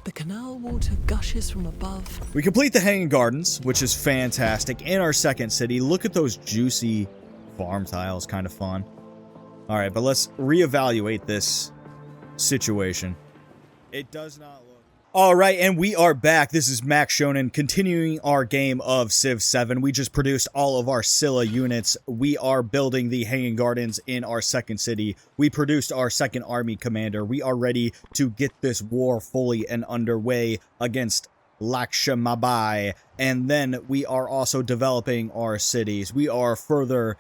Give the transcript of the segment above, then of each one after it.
The canal water gushes from above. We complete the Hanging Gardens, which is fantastic, in our second city. Look at those juicy farm tiles, kind of fun. Alright, but let's reevaluate this situation. It does not look... Alright, and we are back. This is Max Shonen, continuing our game of Civ 7. We just produced all of our Scylla units. We are building the Hanging Gardens in our second city. We produced our second army commander. We are ready to get this war fully and underway against Lakshmabai. And then we are also developing our cities. We are further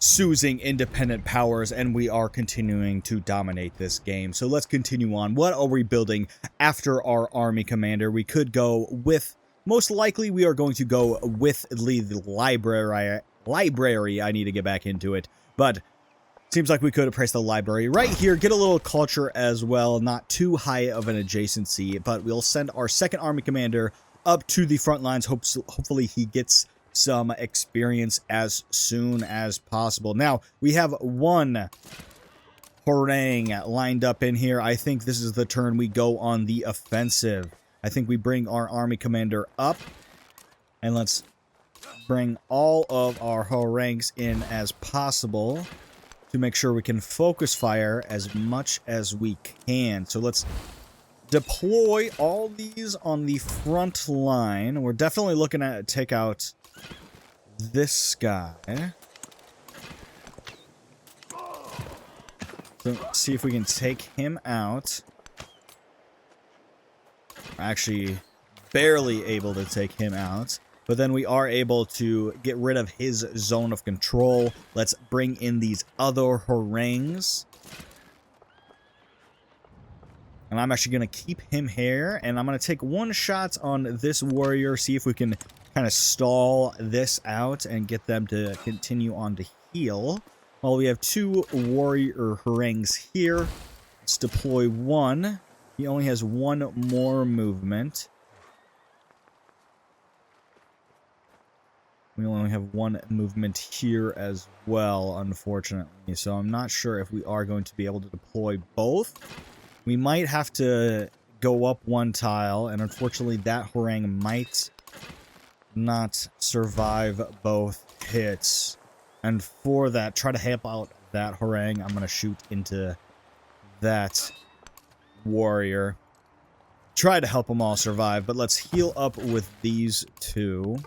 choosing independent powers, and we are continuing to dominate this game. So let's continue on. What are we building after our army commander? We could go with, most likely we are going to go with the library. I need to get back into it, but seems like we could have priced the library right here, get a little culture as well, not too high of an adjacency, but we'll send our second army commander up to the front lines. Hopefully he gets some experience as soon as possible. Now, we have one harangue lined up in here. I think this is the turn we go on the offensive. I think we bring our army commander up, and let's bring all of our harangues in as possible to make sure we can focus fire as much as we can. So let's deploy all these on the front line. We're definitely looking at take out this guy. So see if we can take him out. Actually, barely able to take him out. But then we are able to get rid of his zone of control. Let's bring in these other harangues. And I'm actually going to keep him here. And I'm going to take one shot on this warrior. See if we can kind of stall this out and get them to continue on to heal. Well, we have two warrior harangues here. Let's deploy one. He only has one more movement. We only have one movement here as well, unfortunately. So I'm not sure if we are going to be able to deploy both. We might have to go up one tile, and unfortunately that harangue might not survive both hits. And for that, try to help out that harangue. I'm going to shoot into that warrior. Try to help them all survive, but let's heal up with these two.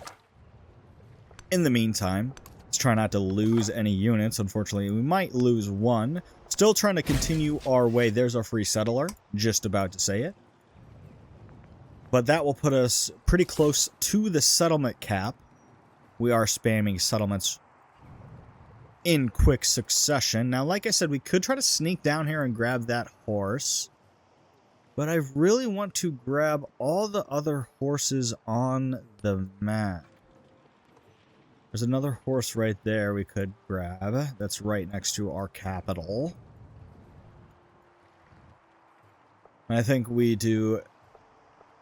In the meantime, let's try not to lose any units. Unfortunately, we might lose one. Still trying to continue our way. There's our free settler. Just about to say it. But that will put us pretty close to the settlement cap. We are spamming settlements in quick succession. Now, like I said, we could try to sneak down here and grab that horse. But I really want to grab all the other horses on the map. There's another horse right there we could grab. That's right next to our capital. I think we do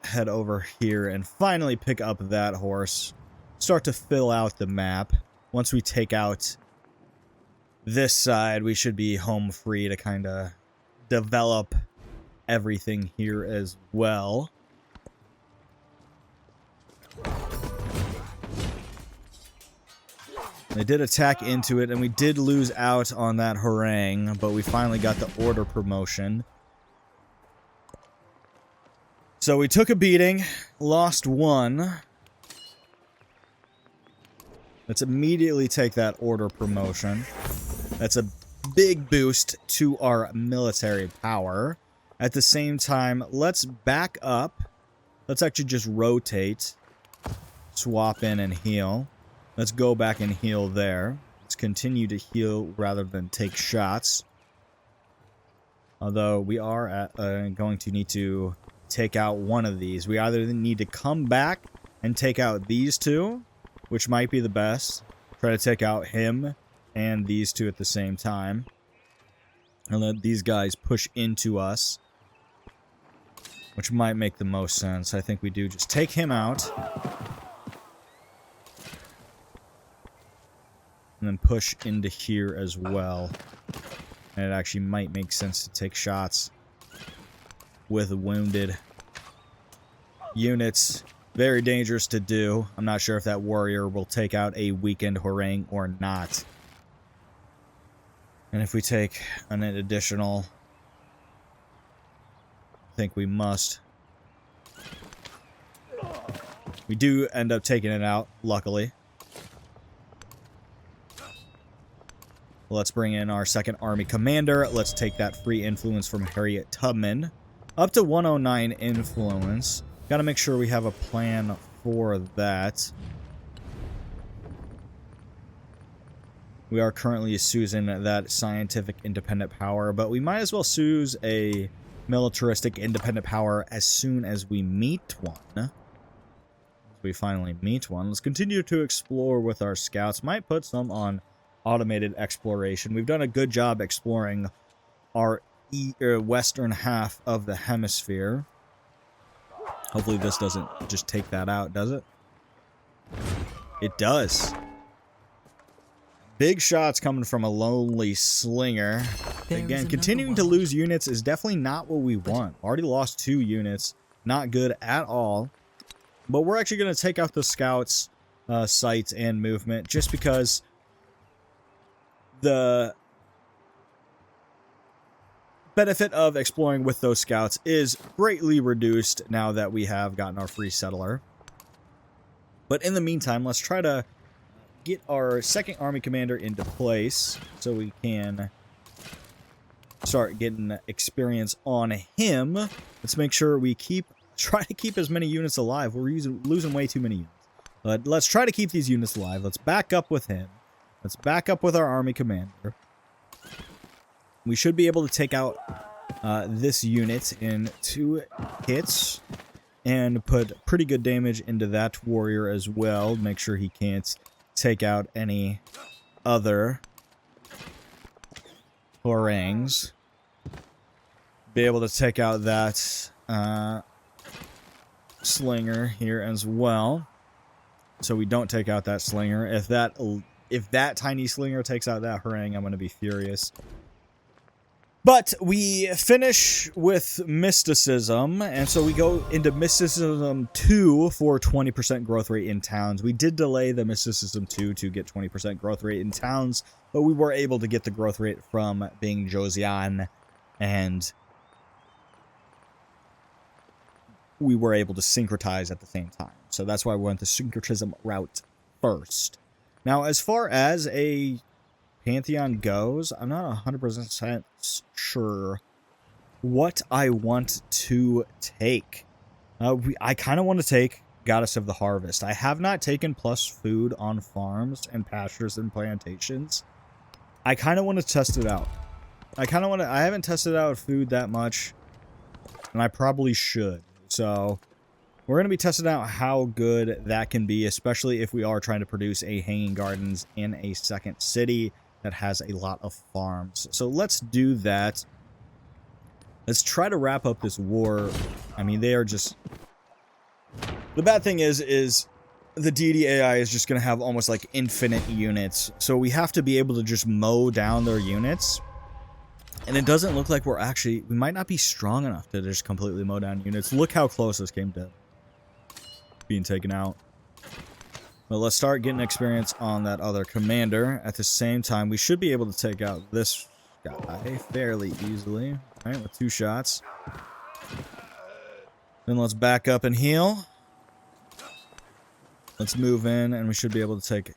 head over here and finally pick up that horse. Start to fill out the map. Once we take out this side, we should be home free to kind of develop everything here as well. They did attack into it, and we did lose out on that harangue, but we finally got the order promotion. So we took a beating, lost one. Let's immediately take that order promotion. That's a big boost to our military power. At the same time, let's back up. Let's actually just rotate. Swap in and heal. Let's go back and heal there. Let's continue to heal rather than take shots. Although we are going to need to take out one of these. We either need to come back and take out these two, which might be the best. Try to take out him and these two at the same time. And let these guys push into us, which might make the most sense. I think we do just take him out. And then push into here as well. And it actually might make sense to take shots with wounded. units. Very dangerous to do. I'm not sure if that warrior will take out a weakened harangue or not. And if we take an additional... I think we must. We do end up taking it out, luckily. Let's bring in our second army commander. Let's take that free influence from Harriet Tubman. Up to 109 influence. Gotta make sure we have a plan for that. We are currently using that scientific independent power, but we might as well use a militaristic independent power as soon as we meet one. As we finally meet one. Let's continue to explore with our scouts. Might put some on automated exploration. We've done a good job exploring our western half of the hemisphere. Hopefully this doesn't just take that out, does it? It does. Big shots coming from a lonely slinger. Again, continuing to lose units is definitely not what we want. Already lost 2 units. Not good at all. But we're actually going to take out the scouts' sites and movement just because the benefit of exploring with those scouts is greatly reduced now that we have gotten our free settler. But in the meantime, let's try to get our second army commander into place so we can start getting experience on him. Let's make sure we try to keep as many units alive. We're losing way too many units. But let's try to keep these units alive. Let's back up with him. Let's back up with our army commander. We should be able to take out this unit in 2 hits and put pretty good damage into that warrior as well. Make sure he can't take out any other harangues. Be able to take out that slinger here as well. So we don't take out that slinger. If that tiny slinger takes out that harangue, I'm going to be furious. But we finish with mysticism, and so we go into mysticism 2 for 20% growth rate in towns. We did delay the mysticism 2 to get 20% growth rate in towns, but we were able to get the growth rate from being Joseon, and we were able to syncretize at the same time. So that's why we went the syncretism route first. Now, as far as a Pantheon goes, I'm not 100% sure what I want to take. I kind of want to take Goddess of the Harvest. I have not taken plus food on farms and pastures and plantations. I kind of want to test it out. I haven't tested out food that much, and I probably should. So we're going to be testing out how good that can be, especially if we are trying to produce a Hanging Gardens in a second city that has a lot of farms. So let's do that. Let's try to wrap up this war. I mean, they are just... The bad thing is the Deity AI is just going to have almost like infinite units. So we have to be able to just mow down their units. And it doesn't look like we might not be strong enough to just completely mow down units. Look how close this came to being taken out. But let's start getting experience on that other commander. At the same time, we should be able to take out this guy fairly easily. All right, with 2 shots. Then let's back up and heal. Let's move in, and we should be able to take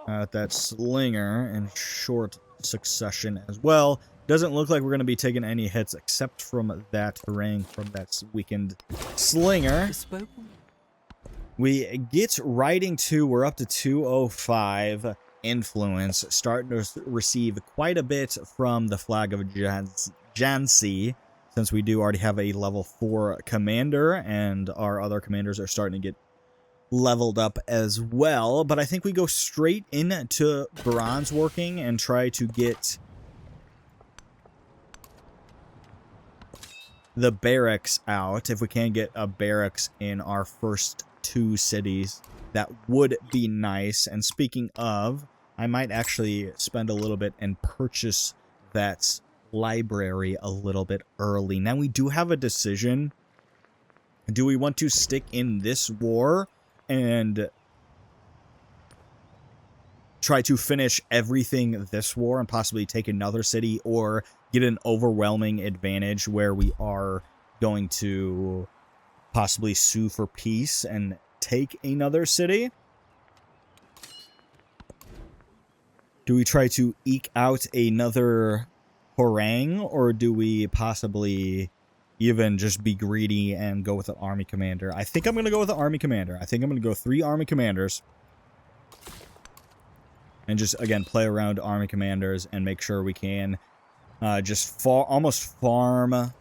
out that slinger in short succession as well. Doesn't look like we're going to be taking any hits except from that harangue from that weakened slinger. We get riding 2. We're up to 205 influence. Starting to receive quite a bit from the flag of Jansi, since we do already have a level 4 commander, and our other commanders are starting to get leveled up as well. But I think we go straight into bronze working and try to get the barracks out. If we can get a barracks in our first 2 cities, that would be nice. And speaking of, I might actually spend a little bit and purchase that library a little bit early. Now we do have a decision Do we want to stick in this war and try to finish everything this war and possibly take another city, or get an overwhelming advantage where we are going to possibly sue for peace and take another city? Do we try to eke out another harangue, or do we possibly even just be greedy and go with an army commander? I think I'm going to go with an army commander. I think I'm going to go 3 army commanders. And just, again, play around army commanders and make sure we can just almost farm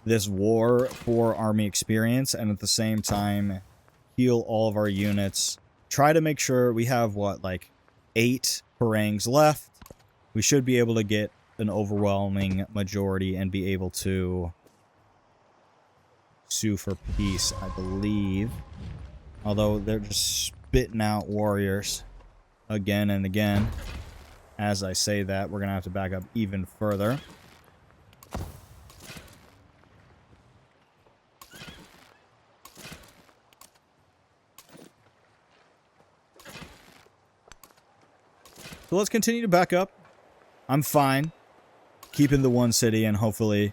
this war for army experience, and at the same time heal all of our units. Try to make sure we have, what, like 8 harangues left. We should be able to get an overwhelming majority and be able to sue for peace, I believe. Although they're just spitting out warriors again and again. As I say that, we're going to have to back up even further. So let's continue to back up. I'm fine keeping the one city and hopefully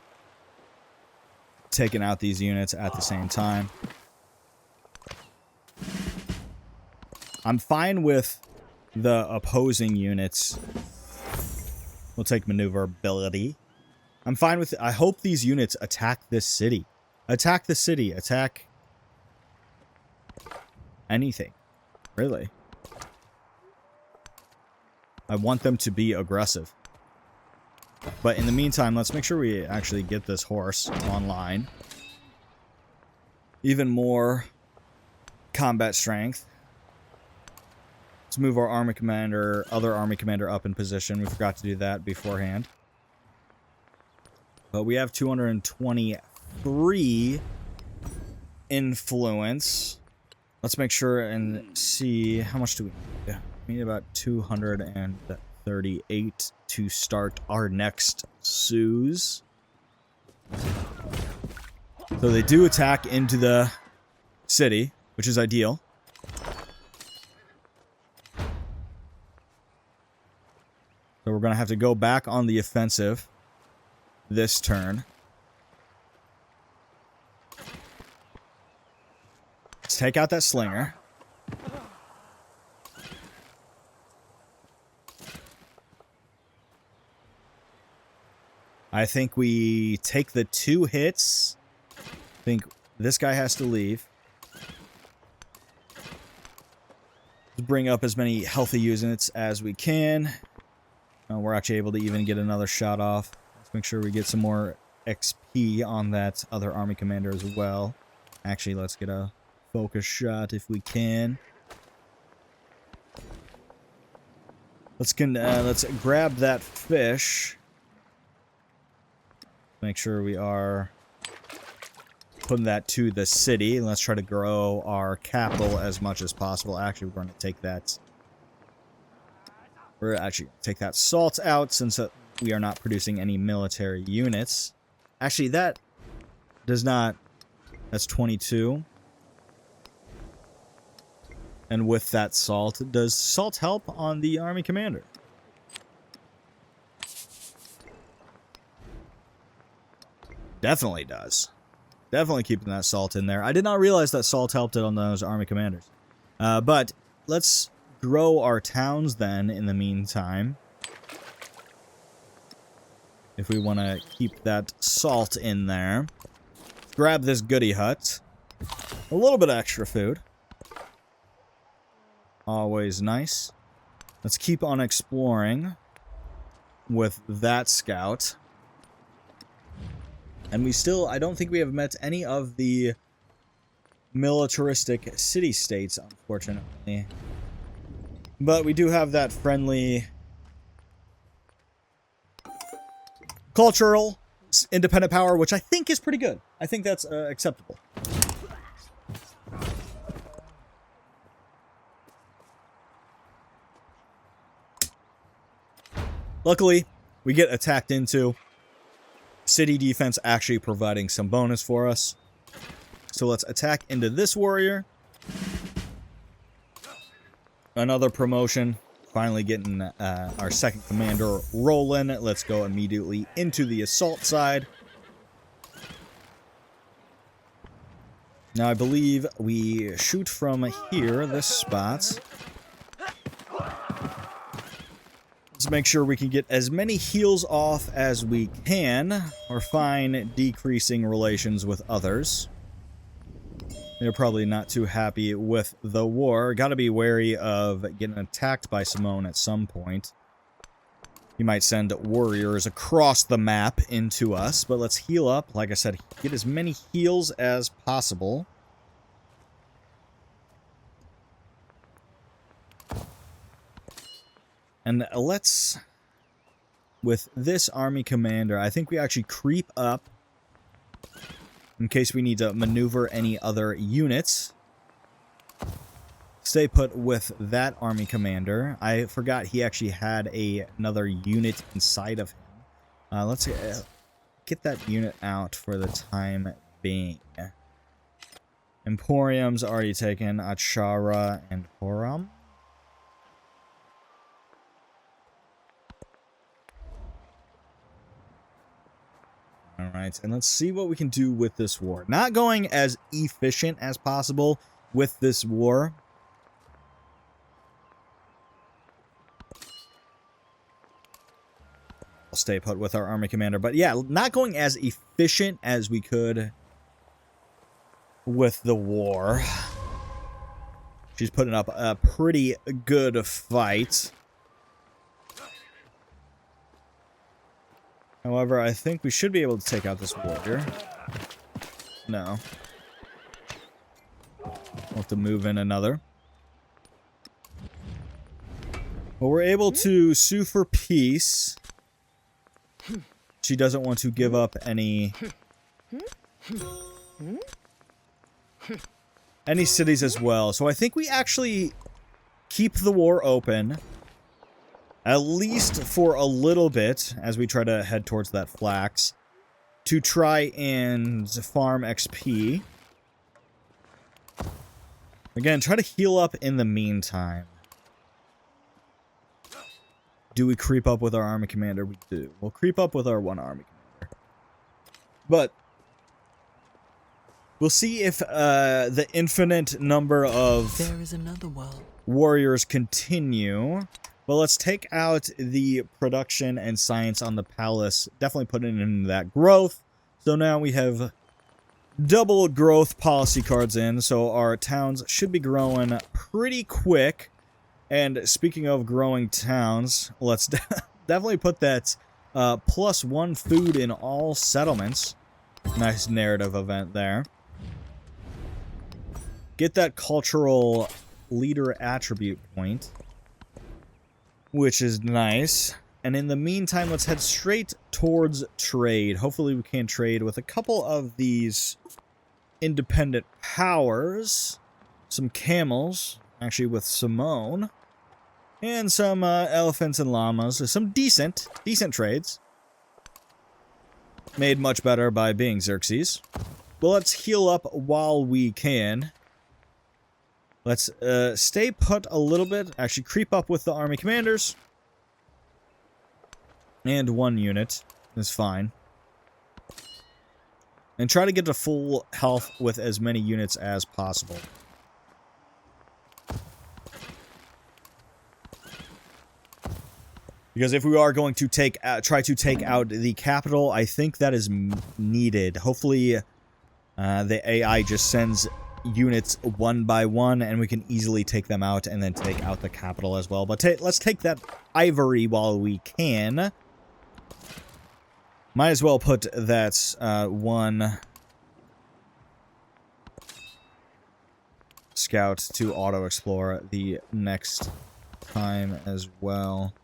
taking out these units at the same time. I'm fine with the opposing units. We'll take maneuverability. I'm fine with it. I hope these units attack this city. Attack the city. Attack anything. Really. I want them to be aggressive. But in the meantime, let's make sure we actually get this horse online. Even more combat strength. Let's move our army commander, other army commander up in position. We forgot to do that beforehand. But we have 223 influence. Let's make sure and see how much do we need. We need about 238 to start our next sues. So they do attack into the city, which is ideal. So we're going to have to go back on the offensive this turn. Let's take out that slinger. I think we take the 2 hits. I think this guy has to leave. Let's bring up as many healthy units as we can. We're actually able to even get another shot off. Let's make sure we get some more XP on that other army commander as well. Actually, let's get a focus shot if we can. Let's grab that fish. Make sure we are putting that to the city. Let's try to grow our capital as much as possible. Actually, we're going to take that. We're actually going to take that salt out since we are not producing any military units. Actually, that does not. That's 22. And with that salt, does salt help on the army commander? Definitely does. Definitely keeping that salt in there. I did not realize that salt helped it on those army commanders. But let's grow our towns then in the meantime. If we want to keep that salt in there. Grab this goody hut. A little bit of extra food. Always nice. Let's keep on exploring with that scout. And we still, I don't think we have met any of the militaristic city-states, unfortunately. But we do have that friendly cultural independent power, which I think is pretty good. I think that's acceptable. Luckily, we get attacked into. City defense actually providing some bonus for us. So let's attack into this warrior. Another promotion. Finally getting our second commander rolling. Let's go immediately into the assault side. Now I believe we shoot from here, this spot. Let's make sure we can get as many heals off as we can. We're fine decreasing relations with others. They're probably not too happy with the war. Gotta be wary of getting attacked by Simone at some point. He might send warriors across the map into us, but let's heal up. Like I said, get as many heals as possible. And let's, with this army commander, I think we actually creep up in case we need to maneuver any other units. Stay put with that army commander. I forgot he actually had another unit inside of him. Let's get that unit out for the time being. Emporium's already taken. Achara and Horam. Alright, and let's see what we can do with this war. Not going as efficient as possible with this war. I'll stay put with our army commander. But yeah, not going as efficient as we could with the war. She's putting up a pretty good fight. However, I think we should be able to take out this warrior. No. We'll have to move in another. Well, we're able to sue for peace. She doesn't want to give up any cities as well. So I think we actually keep the war open. At least for a little bit, as we try to head towards that flax, to try and farm XP. Again, try to heal up in the meantime. Do we creep up with our army commander? We do. We'll creep up with our one army commander. But we'll see if the infinite number of There is another world. Warriors continue. Well, let's take out the production and science on the palace. Definitely put it in that growth. So now we have double growth policy cards in. So our towns should be growing pretty quick. And speaking of growing towns, let's definitely put that +1 food in all settlements. Nice narrative event there. Get that cultural leader attribute point, which is nice. And in the meantime, let's head straight towards trade. Hopefully we can trade with a couple of these independent powers. Some camels, actually with Simone. And some elephants and llamas. Some decent trades. Made much better by being Xerxes. Well, let's heal up while we can. Let's stay put a little bit. Actually, creep up with the army commanders. And one unit is fine. And try to get to full health with as many units as possible. Because if we are going to try to take out the capital, I think that is needed. Hopefully, the AI just sends units one by one, and we can easily take them out and then take out the capital as well. But let's take that ivory while we can. Might as well put that one scout to auto-explore the next time as well.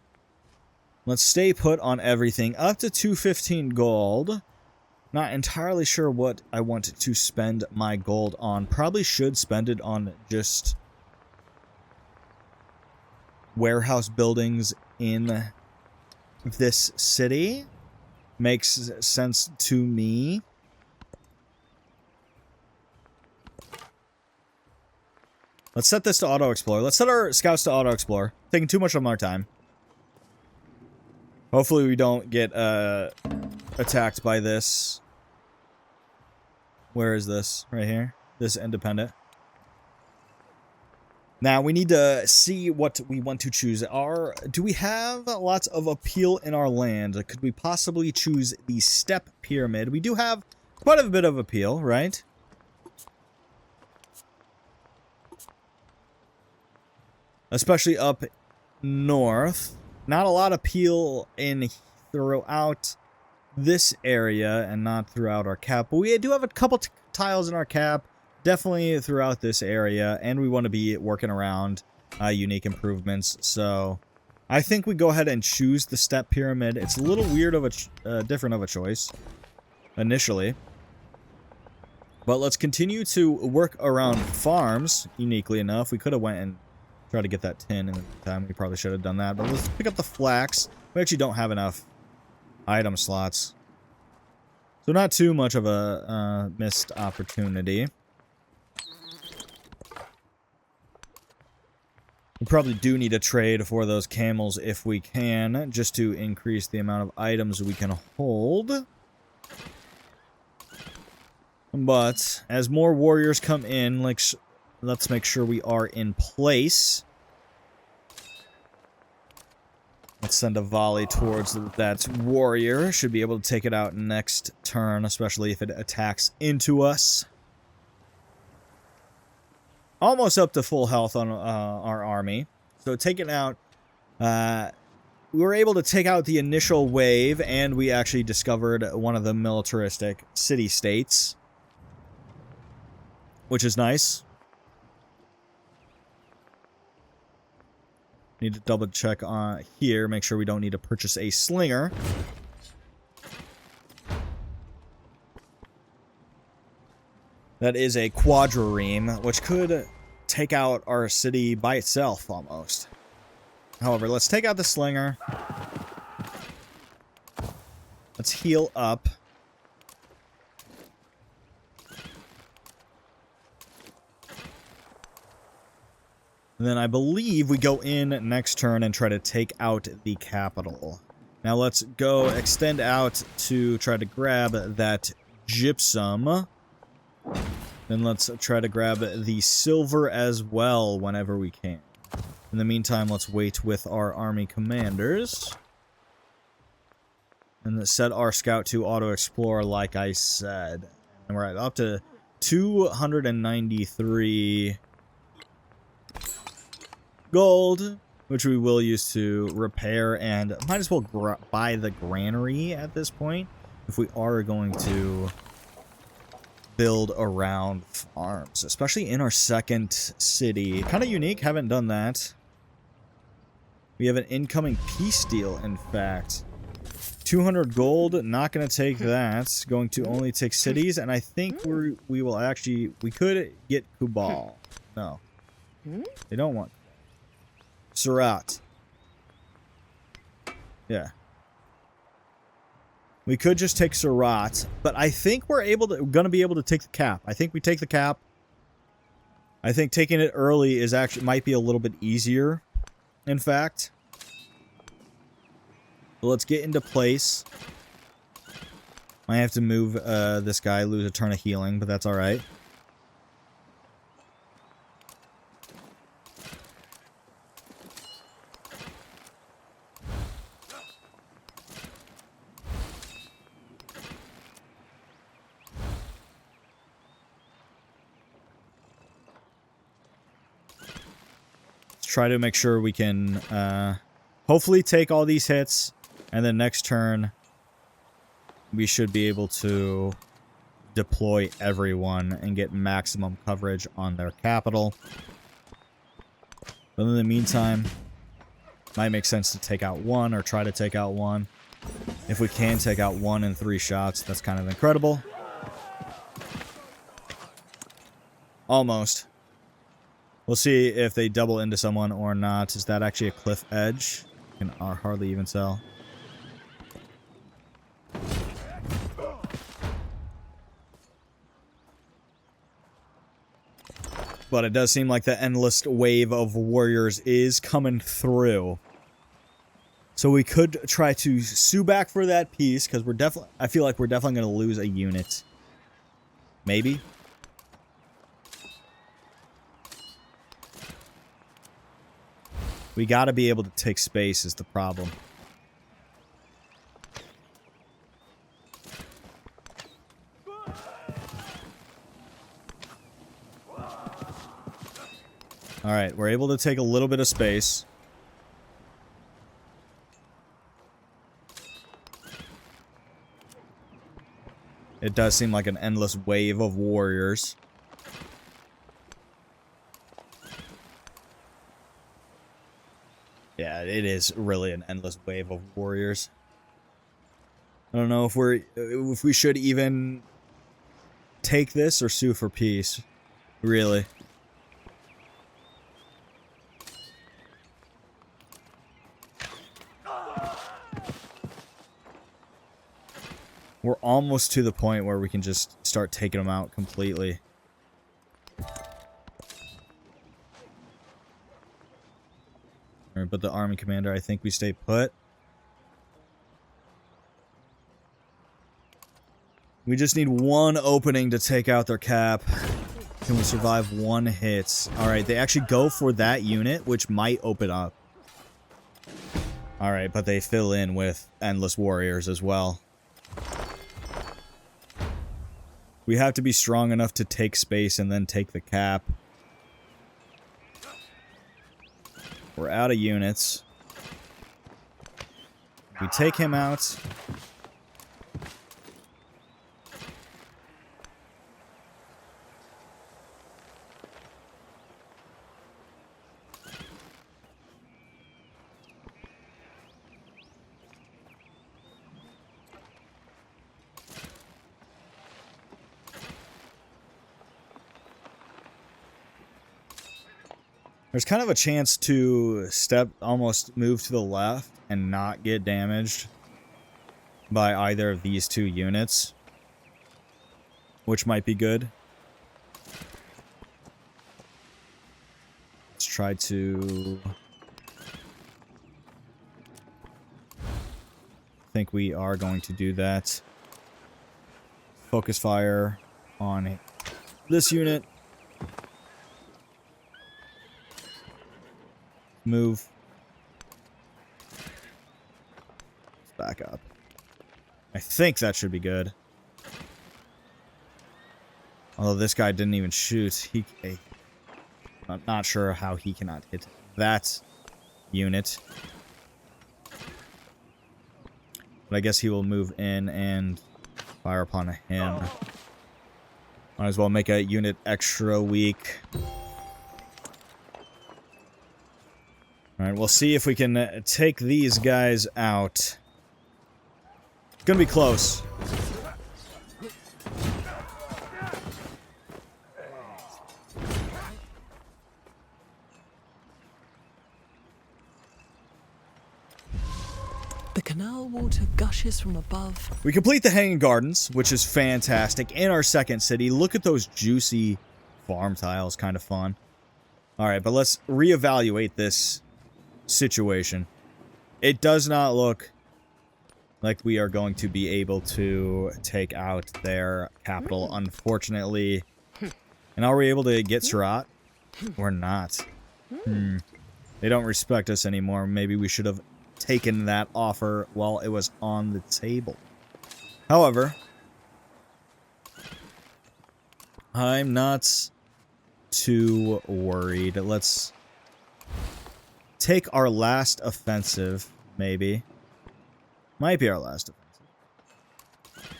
Let's stay put on everything. Up to 215 gold. Not entirely sure what I want to spend my gold on. Probably should spend it on just warehouse buildings in this city. Makes sense to me. Let's set this to auto-explore. Let's set our scouts to auto-explore. Taking too much of our time. Hopefully we don't get attacked by this. Where is this? Right here. This independent. Now, we need to see what we want to choose. Do we have lots of appeal in our land? Could we possibly choose the step pyramid? We do have quite a bit of appeal, right? Especially up north. Not a lot of appeal throughout this area and not throughout our cap. But we do have a couple tiles in our cap. Definitely throughout this area, and we want to be working around unique improvements. So I think we go ahead and choose the step pyramid. It's a little weird of a different of a choice initially, but let's continue to work around farms. Uniquely enough, we could have went and tried to get that tin in the time. We probably should have done that, but let's pick up the flax. We actually don't have enough item slots, so not too much of a missed opportunity. We probably do need a trade for those camels if we can, just to increase the amount of items we can hold. But as more warriors come in, let's make sure we are in place. Let's send a volley towards that warrior. Should be able to take it out next turn, especially if it attacks into us. Almost up to full health on our army. So taking out... we were able to take out the initial wave, and we actually discovered one of the militaristic city-states, which is nice. Need to double check on here, make sure we don't need to purchase a slinger. That is a quadrireme, which could take out our city by itself, almost. However, let's take out the slinger. Let's heal up. And then I believe we go in next turn and try to take out the capital. Now let's go extend out to try to grab that gypsum. Then let's try to grab the silver as well whenever we can. In the meantime, let's wait with our army commanders. And set our scout to auto-explore like I said. And we're at up to 293 gold, which we will use to repair, and might as well buy the granary at this point if we are going to build around farms, especially in our second city. Kind of unique, haven't done that. We have an incoming peace deal, in fact. 200 gold, not going to take that. Going to only take cities, and I think we will actually... We could get Kubal. No. They don't want... Surat. Yeah. We could just take Surat, but I think we're gonna be able to take the cap. I think we take the cap. I think taking it early is actually might be a little bit easier, in fact. So let's get into place. Might have to move this guy, lose a turn of healing, but that's alright. Try to make sure we can hopefully take all these hits, and then next turn we should be able to deploy everyone and get maximum coverage on their capital. But in the meantime, might make sense to take out one or try to take out one. If we can take out one in 3 shots, that's kind of incredible. Almost. We'll see if they double into someone or not. Is that actually a cliff edge? Can hardly even tell. But it does seem like the endless wave of warriors is coming through. So we could try to sue back for that piece, because we're definitely... I feel like we're definitely going to lose a unit. Maybe? We got to be able to take space is the problem. Alright, we're able to take a little bit of space. It does seem like an endless wave of warriors. Yeah, it is really an endless wave of warriors. I don't know if we should even take this or sue for peace. Really. We're almost to the point where we can just start taking them out completely. Alright, but the army commander, I think we stay put. We just need one opening to take out their cap. Can we survive one hit? Alright, they actually go for that unit, which might open up. Alright, but they fill in with endless warriors as well. We have to be strong enough to take space and then take the cap. We're out of units. We take him out. There's kind of a chance to almost move to the left and not get damaged by either of these two units, which might be good. Let's try to... I think we are going to do that. Focus fire on this unit. Move. Let's back up. I think that should be good. Although this guy didn't even shoot. I'm not sure how he cannot hit that unit. But I guess he will move in and fire upon him. Might as well make a unit extra weak. Alright, we'll see if we can take these guys out. It's gonna be close. The canal water gushes from above. We complete the Hanging Gardens, which is fantastic. In our second city, look at those juicy farm tiles, kind of fun. Alright, but let's reevaluate this situation. It does not look like we are going to be able to take out their capital, unfortunately. And are we able to get Surat? Or not? They don't respect us anymore. Maybe we should have taken that offer while it was on the table. However, I'm not too worried. Let's take our last offensive, maybe. Might be our last offensive.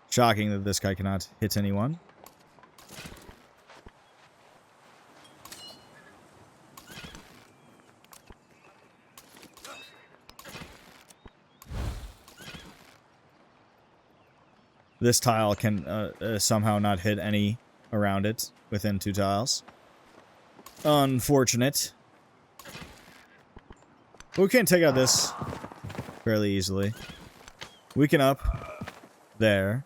Shocking that this guy cannot hit anyone. This tile can somehow not hit any around it within 2 tiles. Unfortunate. But we can take out this fairly easily. We can up there.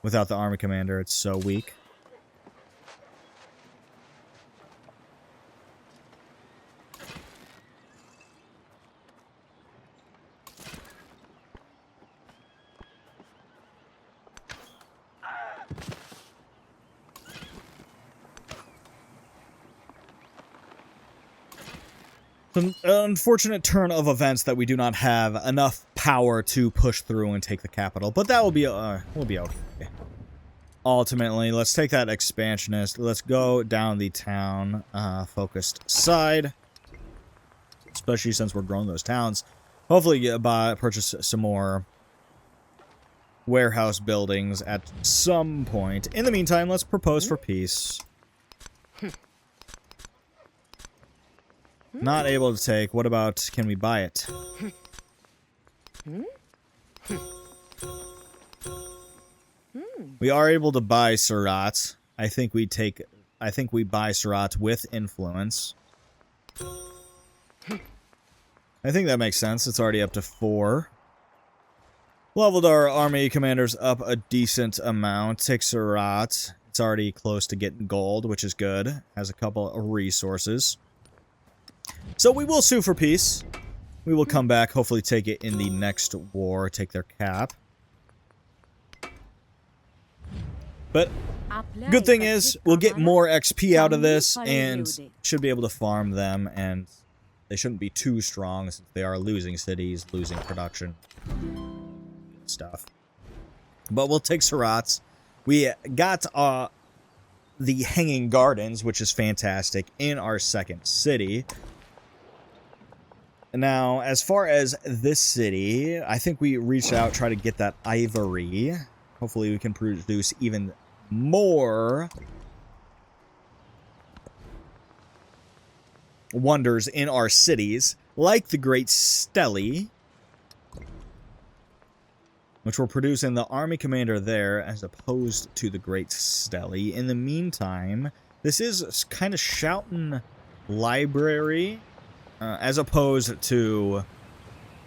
Without the army commander, it's so weak. An unfortunate turn of events that we do not have enough power to push through and take the capital, but that will be okay. Ultimately, let's take that expansionist. Let's go down the town focused side, especially since we're growing those towns. Hopefully, purchase some more warehouse buildings at some point. In the meantime, let's propose for peace. Not able to take. What about, can we buy it? We are able to buy Surat. I think we buy Surat with influence. I think that makes sense. It's already up to 4. Leveled our army commanders up a decent amount. Take Surat. It's already close to getting gold, which is good. Has a couple of resources. So we will sue for peace. We will come back, hopefully take it in the next war, take their cap. But good thing is, we'll get more XP out of this, and should be able to farm them, and they shouldn't be too strong, since they are losing cities, losing production stuff. But we'll take Surat. We got the Hanging Gardens, which is fantastic, in our second city. Now, as far as this city, I think we reached out, try to get that ivory. Hopefully we can produce even more wonders in our cities, like the Great Stele, which will produce in the army commander there, as opposed to the Great Stele. In the meantime, this is kind of Shoughton Library, as opposed to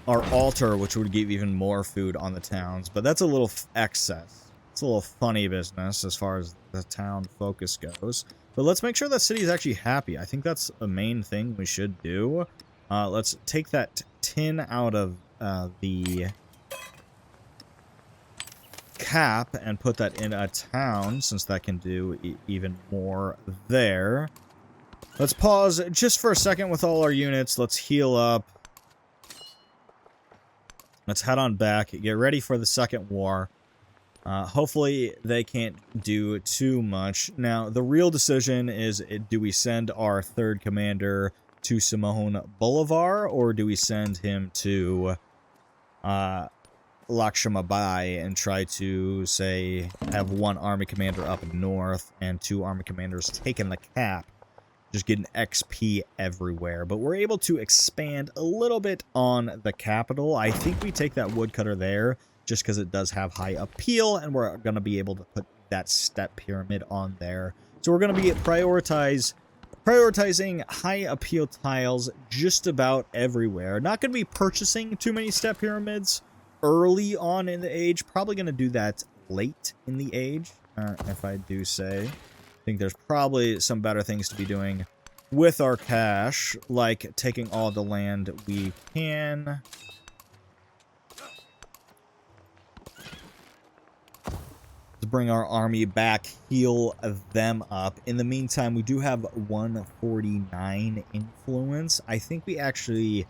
our altar, which would give even more food on the towns. But that's a little excess. It's a little funny business as far as the town focus goes. But let's make sure that city is actually happy. I think that's a main thing we should do. Let's take that tin out of the cap and put that in a town, since that can do even more there. Let's pause just for a second with all our units. Let's heal up. Let's head on back. Get ready for the second war. Hopefully they can't do too much. Now, the real decision is, do we send our third commander to Simone Bolivar, or do we send him to Lakshmabai and try to, say, have one army commander up north and 2 army commanders taking the cap? Just getting XP everywhere. But we're able to expand a little bit on the capital. I think we take that woodcutter there, just because it does have high appeal, and we're going to be able to put that step pyramid on there. So we're going to be prioritizing high appeal tiles just about everywhere. Not going to be purchasing too many step pyramids early on in the age. Probably going to do that late in the age, if I do say. I think there's probably some better things to be doing with our cash, like taking all the land we can. To bring our army back, heal them up. In the meantime, we do have 149 influence. I think we actually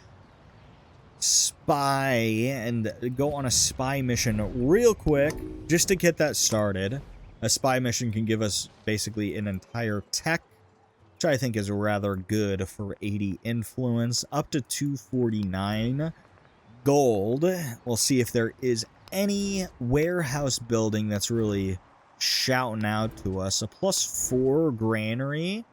spy and go on a spy mission real quick, just to get that started. A spy mission can give us basically an entire tech, which I think is rather good for 80 influence, up to 249 gold. We'll see if there is any warehouse building that's really shouting out to us. A +4 granary.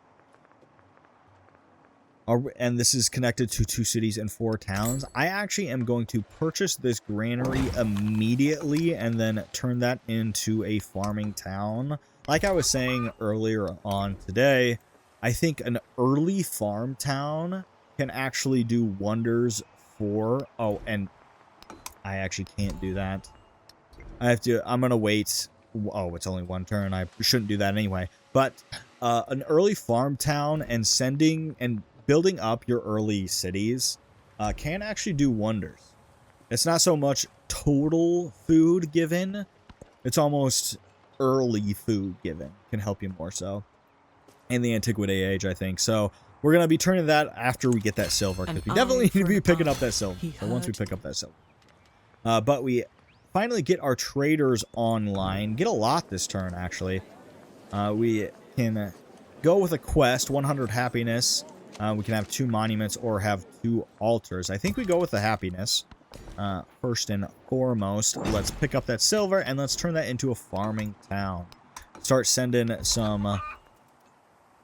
And this is connected to 2 cities and 4 towns. I actually am going to purchase this granary immediately and then turn that into a farming town. Like I was saying earlier on today, I think an early farm town can actually do wonders for... Oh, and I actually can't do that. I'm going to wait. Oh, it's only 1 turn. I shouldn't do that anyway. But an early farm town and building up your early cities can actually do wonders. It's not so much total food given. It's almost early food given can help you more so. In the Antiquity age, I think. So we're going to be turning that after we get that silver, because we definitely need to be picking up that silver. So once we pick up that silver. But we finally get our traders online. Get a lot this turn, actually. We can go with a quest, 100 happiness. We can have 2 monuments or have 2 altars. I think we go with the happiness. First and foremost, let's pick up that silver and let's turn that into a farming town. Start sending some,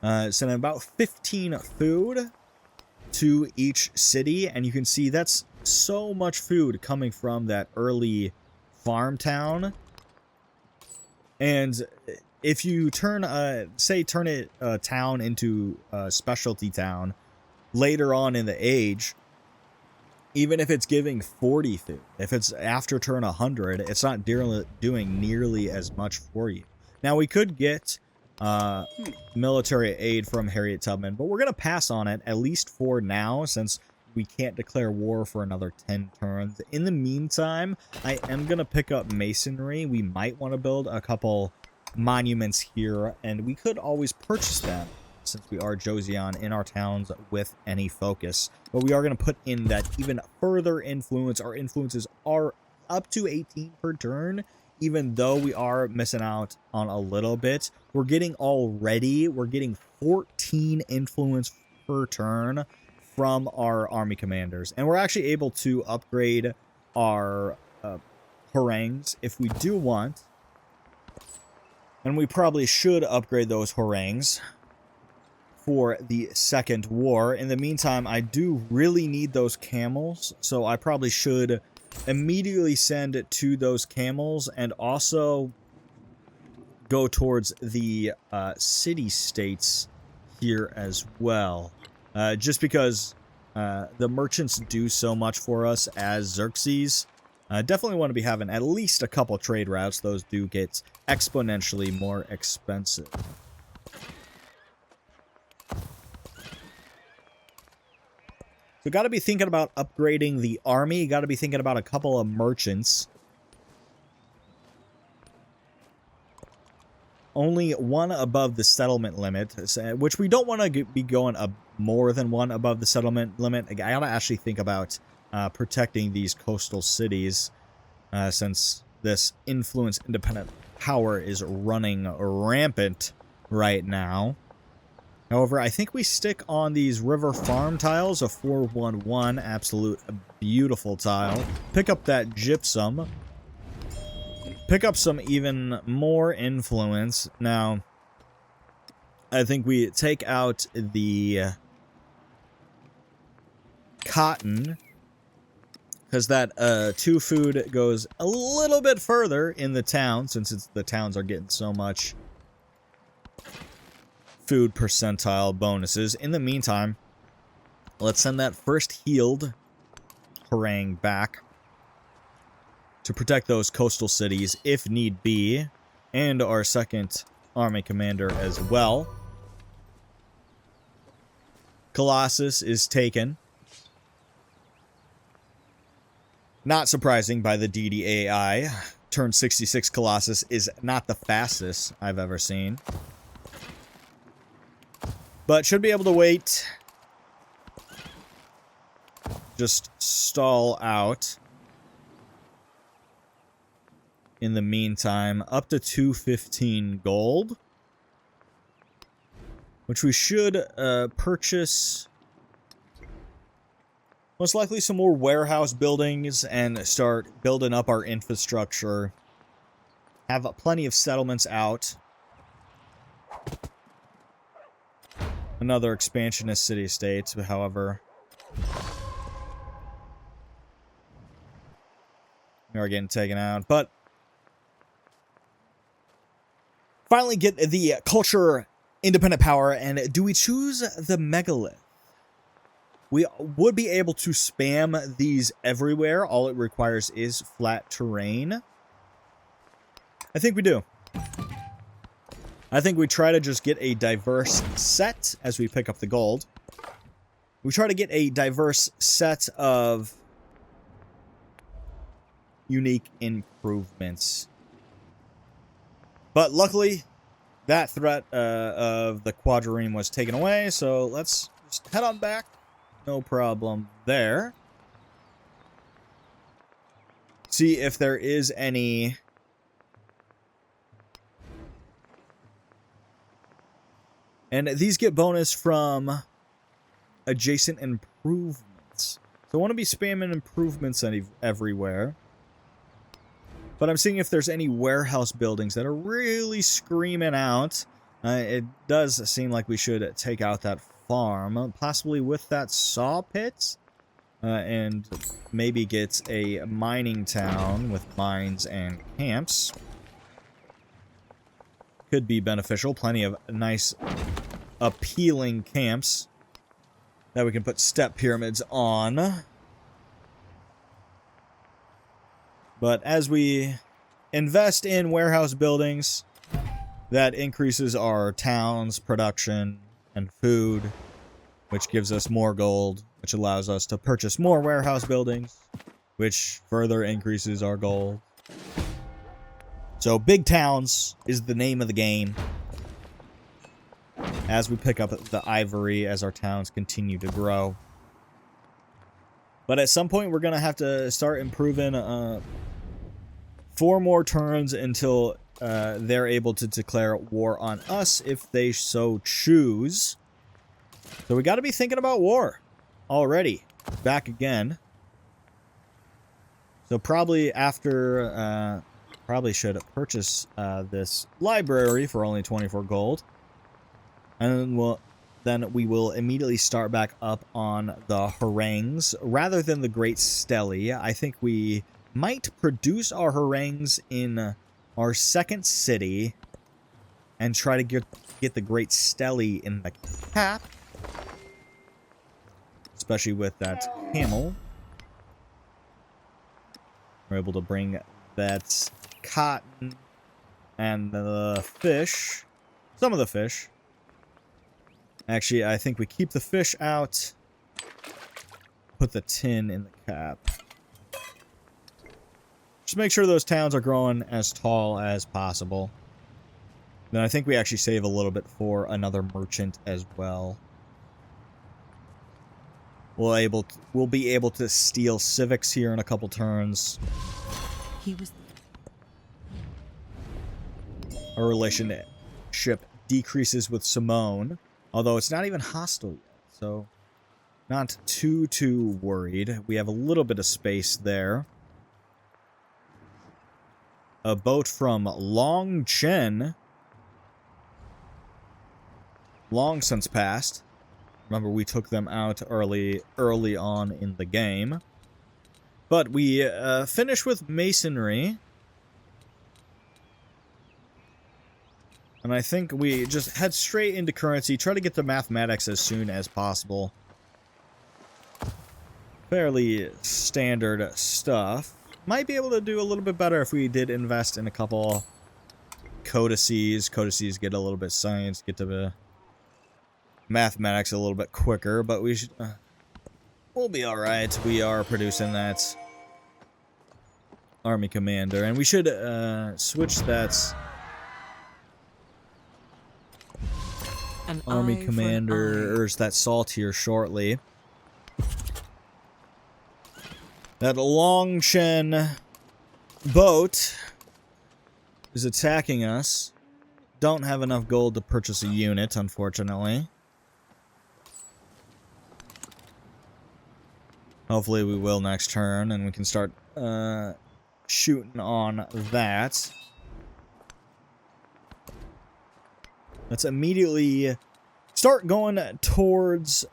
sending about 15 food to each city, and you can see that's so much food coming from that early farm town. And if you turn, turn it a town into a specialty town later on in the age, even if it's giving 40 food, if it's after turn 100, it's not doing nearly as much for you. Now, we could get military aid from Harriet Tubman, but we're going to pass on it, at least for now, since we can't declare war for another 10 turns. In the meantime, I am going to pick up masonry. We might want to build a couple monuments here, and we could always purchase them, since we are Joseon, in our towns with any focus. But we are going to put in that even further influence. Our influences are up to 18 per turn, even though we are missing out on a little bit. We're getting 14 influence per turn from our army commanders. And we're actually able to upgrade our harangues if we do want. And we probably should upgrade those harangues for the second war. In the meantime, I do really need those camels, so I probably should immediately send it to those camels and also go towards the city-states here as well. Just because the merchants do so much for us as Xerxes. Definitely want to be having at least a couple trade routes. Those do get exponentially more expensive. So got to be thinking about upgrading the army. Got to be thinking about a couple of merchants. Only one above the settlement limit, which we don't want to be going more than one above the settlement limit. I got to actually think about protecting these coastal cities, since this influence independent power is running rampant right now. However, I think we stick on these river farm tiles, a 411, absolute beautiful tile. Pick up that gypsum. Pick up some even more influence. Now, I think we take out the cotton, because that 2 food goes a little bit further in the town, since the towns are getting so much food percentile bonuses. In the meantime, let's send that first healed harangue back to protect those coastal cities if need be, and our second army commander as well. Colossus is taken. Not surprising by the Deity AI. Turn 66 Colossus is not the fastest I've ever seen. But should be able to wait. Just stall out. In the meantime, up to 215 gold. Which we should purchase. Most likely some more warehouse buildings and start building up our infrastructure. Have plenty of settlements out. Another expansionist city-state, however. We are getting taken out, but finally get the culture independent power, and do we choose the megalith? We would be able to spam these everywhere. All it requires is flat terrain. I think we do. I think we try to just get a diverse set as we pick up the gold. We try to get a diverse set of unique improvements. But luckily, that threat of the quadrireme was taken away, so let's just head on back. No problem there. See if there is any... And these get bonus from adjacent improvements. So I want to be spamming improvements everywhere. But I'm seeing if there's any warehouse buildings that are really screaming out. It does seem like we should take out that farm, possibly with that saw pit. And maybe get a mining town with mines and camps. Could be beneficial. Plenty of nice, appealing camps that we can put step pyramids on. But as we invest in warehouse buildings, that increases our town's production and food, which gives us more gold, which allows us to purchase more warehouse buildings, which further increases our gold. So big towns is the name of the game. As we pick up the ivory as our towns continue to grow. But at some point we're going to have to start improving 4 more turns until they're able to declare war on us if they so choose. So we got to be thinking about war already. Back again. So probably after... probably should purchase this library for only 24 gold. And then we will immediately start back up on the harangues. Rather than the Great Stele, I think we might produce our harangues in our second city and try to get the Great Stele in the cap. Especially with that camel. We're able to bring that cotton and the fish. Some of the fish. Actually, I think we keep the fish out. Put the tin in the cap. Just make sure those towns are growing as tall as possible. Then I think we actually save a little bit for another merchant as well. We'll be able to steal civics here in a couple turns. He was... Our relationship decreases with Simone, although it's not even hostile yet, so not too worried. We have a little bit of space there. A boat from Long Chen, long since passed. Remember, we took them out early on in the game. But we finish with masonry. And I think we just head straight into currency. Try to get to mathematics as soon as possible. Fairly standard stuff. Might be able to do a little bit better if we did invest in a couple codices. Codices get a little bit science, get to the mathematics a little bit quicker, but we should... we'll be alright. We are producing that army commander, and we should switch that army commander, or that salt here shortly. That Longshen boat is attacking us. Don't have enough gold to purchase a unit, unfortunately. Hopefully we will next turn, and we can start shooting on that. Let's immediately start going towards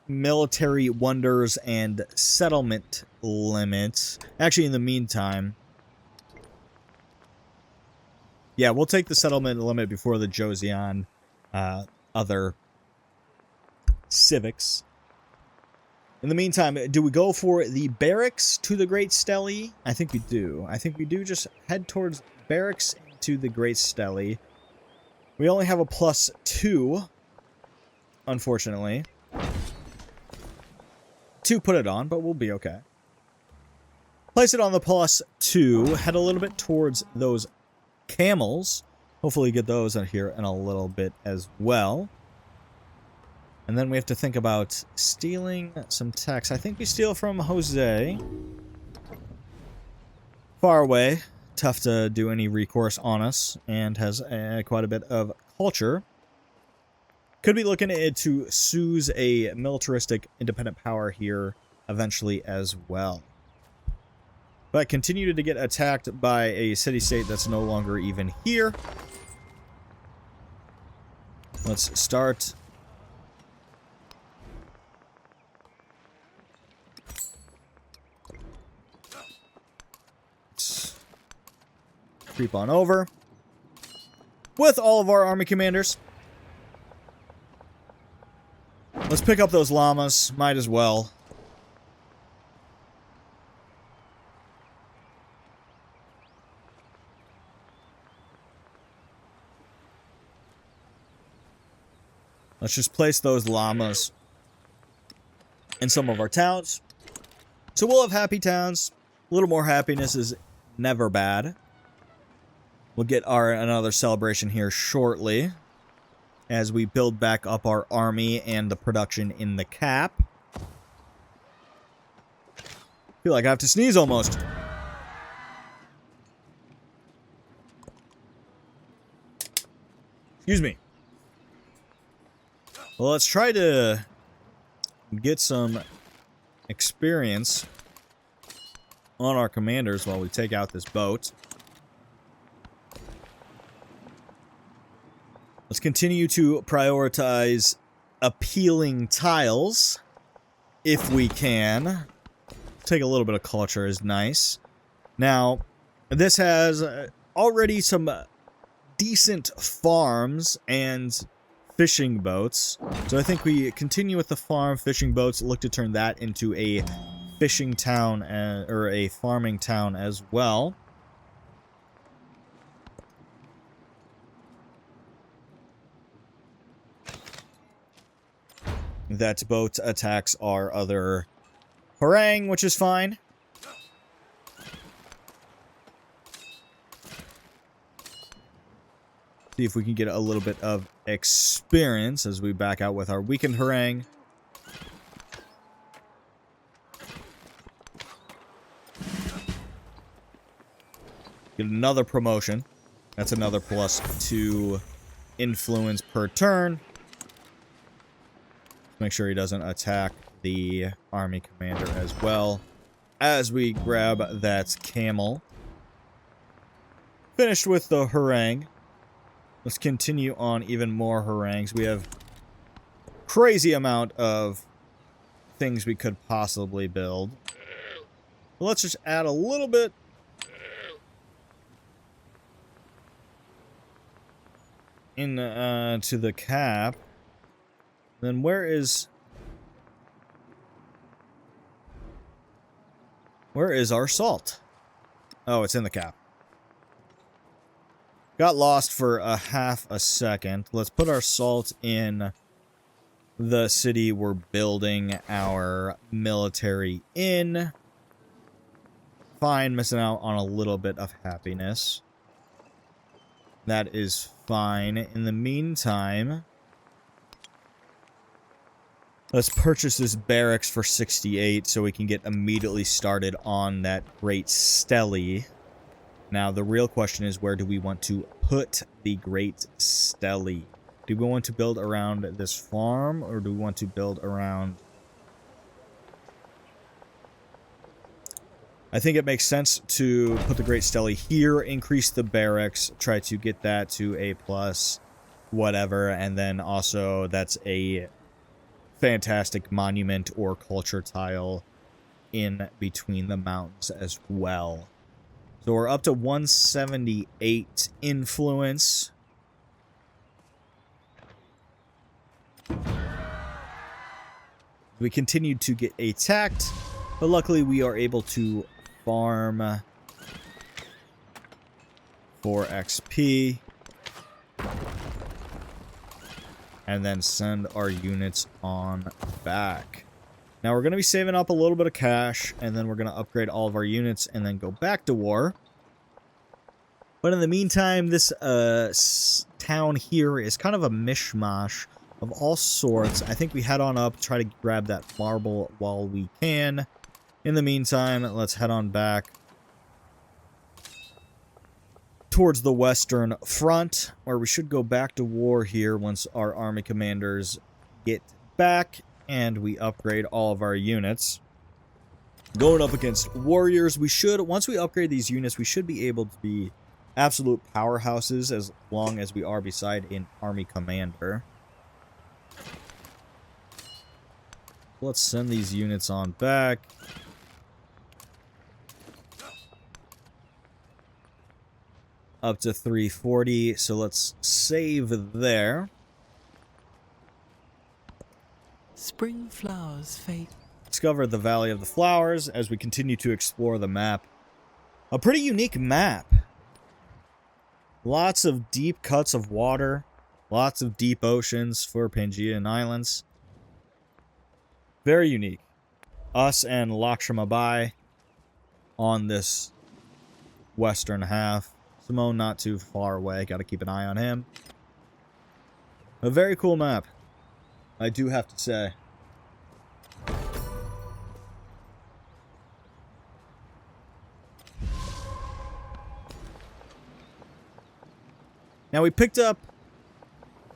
military wonders and settlement limits. Actually, in the meantime... yeah, we'll take the settlement limit before the Joseon other civics. In the meantime, do we go for the barracks to the Great Stele? I think we do. I think we do just head towards barracks to the Great Stele. We only have a +2, unfortunately. 2 put it on, but we'll be okay. Place it on the +2. Head a little bit towards those camels. Hopefully get those out here in a little bit as well. And then we have to think about stealing some tax. I think we steal from Jose. Far away. Tough to do any recourse on us. And has quite a bit of culture. Could be looking to seize a militaristic independent power here eventually as well. But continue to get attacked by a city-state that's no longer even here. Let's start. Let's creep on over with all of our army commanders. Let's pick up those llamas. Might as well. Let's just place those llamas in some of our towns. So we'll have happy towns. A little more happiness is never bad. We'll get another celebration here shortly as we build back up our army and the production in the cap. Feel like I have to sneeze almost. Excuse me. Well, let's try to get some experience on our commanders while we take out this boat. Let's continue to prioritize appealing tiles if we can. Take a little bit of culture is nice. Now, this has already some decent farms and fishing boats. So I think we continue with the farm fishing boats, look to turn that into a fishing town or a farming town as well. That boat attacks our other harangue, which is fine. See if we can get a little bit of experience as we back out with our weakened harangue. Get another promotion. That's another +2 influence per turn. Make sure he doesn't attack the army commander as well. As we grab that camel. Finished with the harangue. Let's continue on even more harangues. We have crazy amount of things we could possibly build. But let's just add a little bit. To the cap. Then where is our salt? Oh, it's in the cap. Got lost for a half a second. Let's put our salt in the city we're building our military in. Fine, missing out on a little bit of happiness. That is fine. In the meantime, let's purchase this barracks for 68 so we can get immediately started on that Great Stele. Now, the real question is, where do we want to put the Great Stele? Do we want to build around this farm, or do we want to build around... I think it makes sense to put the Great Stele here, increase the barracks, try to get that to A+, whatever, and then also that's a fantastic monument or culture tile in between the mountains as well. So we're up to 178 influence. We continued to get attacked, but luckily we are able to farm for XP. And then send our units on back. Now we're going to be saving up a little bit of cash, and then we're going to upgrade all of our units and then go back to war. But in the meantime, this town here is kind of a mishmash of all sorts. I think we head on up, try to grab that marble while we can. In the meantime, let's head on back towards the Western Front, where we should go back to war here once our army commanders get back and we upgrade all of our units. Going up against warriors, we should, once we upgrade these units, we should be able to be absolute powerhouses as long as we are beside an army commander. Let's send these units on back. Up to 340, so let's save there. Spring flowers fade. Discover the Valley of the Flowers as we continue to explore the map. A pretty unique map. Lots of deep cuts of water. Lots of deep oceans for Pangaean Islands. Very unique. Us and Lakshmabai on this western half. Simone not too far away. Got to keep an eye on him. A very cool map, I do have to say. Now we picked up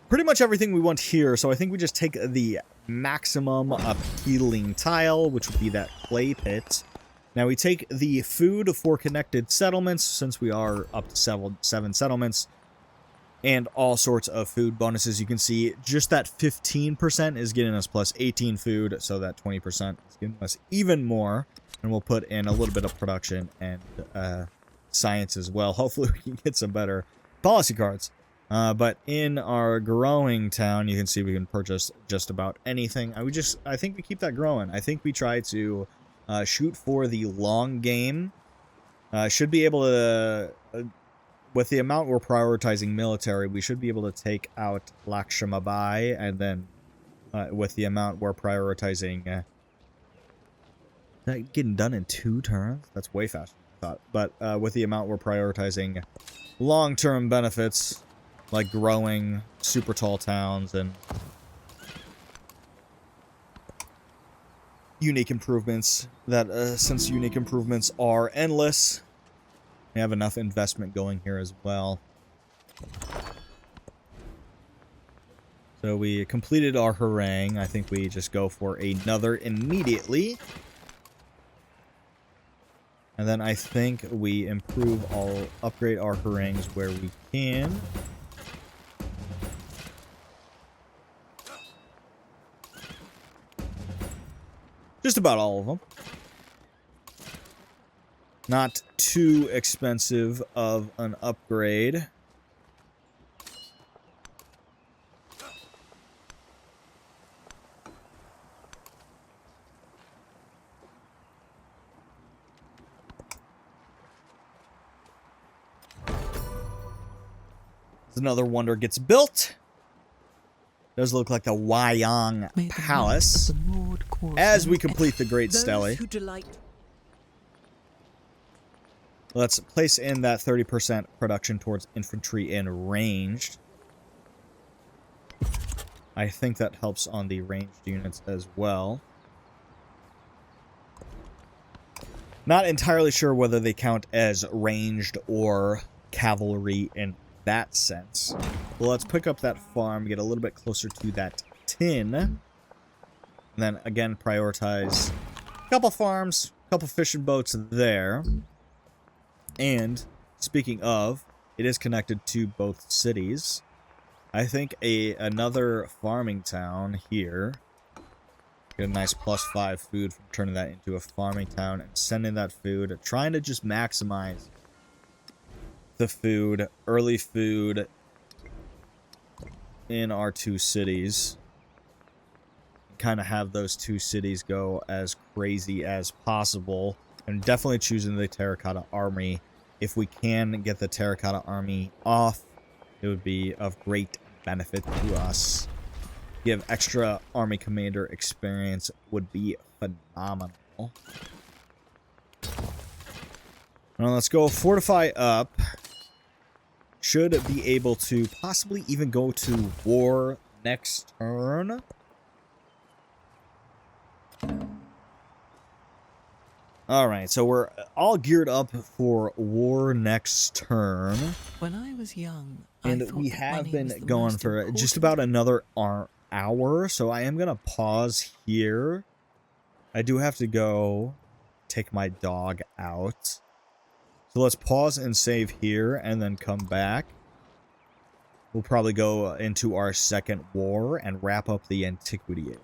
pretty much everything we want here, so I think we just take the maximum appealing tile, which would be that clay pit. Now we take the food for connected settlements, since we are up to 7 settlements, and all sorts of food bonuses. You can see just that 15% is getting us plus 18 food, so that 20% is giving us even more. And we'll put in a little bit of production and science as well. Hopefully we can get some better policy cards. But in our growing town, you can see we can purchase just about anything. I think we keep that growing. I think we try to shoot for the long game. Should be able to, with the amount we're prioritizing military, we should be able to take out Lakshmabai, and then with the amount we're prioritizing, that getting done in 2 turns? That's way faster than I thought. But with the amount we're prioritizing long-term benefits, like growing super tall towns and unique improvements, that since unique improvements are endless, we have enough investment going here as well. So we completed our harangue. I think we just go for another immediately. And then I think we upgrade our harangues where we can. Just about all of them. Not too expensive of an upgrade. Another wonder gets built. Does look like the Wyong Palace as we complete the Great Stele. Let's place in that 30% production towards infantry and ranged. I think that helps on the ranged units as well. Not entirely sure whether they count as ranged or cavalry in that sense. Well, let's pick up that farm, get a little bit closer to that tin. And then again prioritize a couple farms, a couple fishing boats there. And speaking of, it is connected to both cities. I think another farming town here. Get a nice +5 food from turning that into a farming town and sending that food, trying to just maximize the food, early food in our 2 cities. Kind of have those 2 cities go as crazy as possible. And definitely choosing the Terracotta Army. If we can get the Terracotta Army off, it would be of great benefit to us. Give extra Army Commander experience would be phenomenal. Now let's go fortify up. Should be able to possibly even go to war next turn. Alright, so we're all geared up for war next turn. When I was young, I And thought we that have money been was the going most for just important about another hour, so I am going to pause here. I do have to go take my dog out. So let's pause and save here and then come back. We'll probably go into our second war and wrap up the Antiquity age.